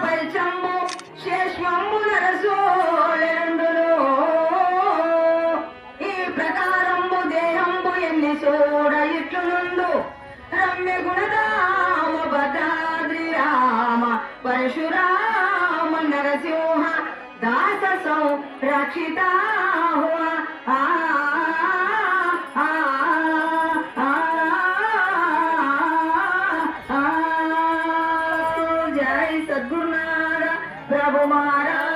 పరిచంబు శేష్మంబు నరసోళెందును ఈ ప్రకారంబు దేహంబు ఎన్ని సోడ ఇట్లునుండు రమ్య గుణధామ భద్రాద్రి రామ పరశురామ నరసింహ దాస సంరక్షిత जय सद्गुरुनाथ प्रभु महाराज।